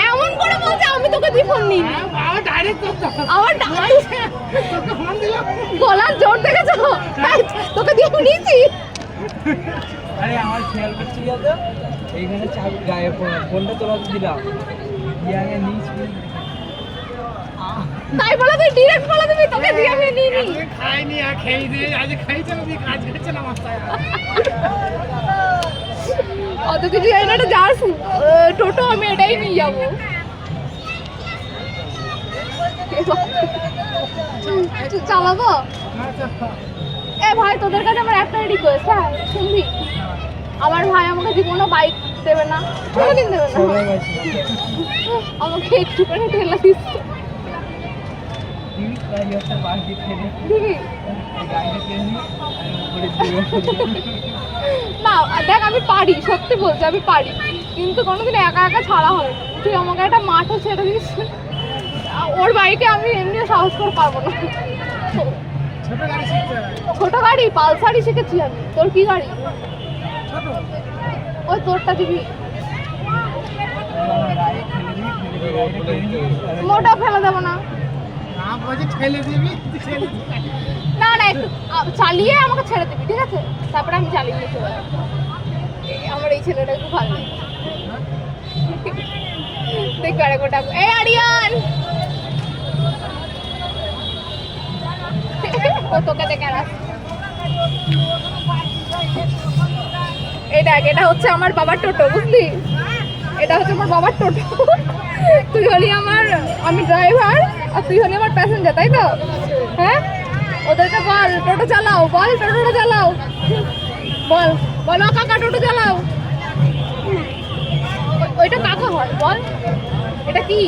এমন করে বলছে আমি তোকে দিয়ে ফোন নিই আমার ডাইরেক্ট করতে আমার তোকে ফোন দিলাম। গলার জোর দেখেছো তোকে দিয়ে আমি নিয়েছি আরে আমার খেয়াল করছি তো এইখানে চাবি গায়ে ফোনটা তোলা দিলাম দিয়ে আগে নিয়েছি তাই বলে তুই ডিরেক্ট বলে দিবি তোকে দিয়ে আমি নিই নি আজকে খাইনি আর খেয়ে দিয়ে আজ খাইছে না দিয়ে কাজ করছে না মাথায়। অত কিছু জানি না এটা যার টোটো আমি এটাই নিয়ে যাবো চালাবো এ ভাই তোদের কাছে আমার একটা রিকোয়েস্ট হ্যাঁ শুনবি আমার ভাই আমাকে জীবনও বাইক দেবে না কোনোদিন দেবে না আমাকে একটুখানি ঠেলা দিচ্ছে দিবি না দেখ আমি পারি সত্যি বলছি আমি পারি কিন্তু কোনোদিন একা একা ছাড়া হয় তুই আমাকে একটা মাঠে ছেড়ে দিস ওর বাইকে আমি এমনি সাহস করে পারবো না ছোট গাড়ি শিখতে হবে। ছোট গাড়ি পালসারই শিখেছি আমি তোর কি গাড়ি ছোট ওই তোরটা দিবি মোটা ফেলে দেবো না না বলছি ঠেলে দিবি ঠেলে দিবি। না না একটু চালিয়ে আমাকে ছেড়ে দিবি ঠিক আছে তারপরে আমি চালিয়ে নিতে পারবো আমার এই ছেলেটা একটু ভালো লাগে দেখ আরে গোটা এই আরিয়ান ও তোকে দেখে আর এই দেখ এটা হচ্ছে আমার বাবার টোটো বুঝলি এটা হচ্ছে আমার বাবার টোটো তুই হলি আমার আমি ড্রাইভার আর তুই হলি আমার প্যাসেঞ্জার তাই তো হ্যাঁ ওদেরকে বল টোটো চালাও বল টোটো চালাও বল বলো কাকা টোটো চালাও ওইটা কাকা হয় বল এটা কি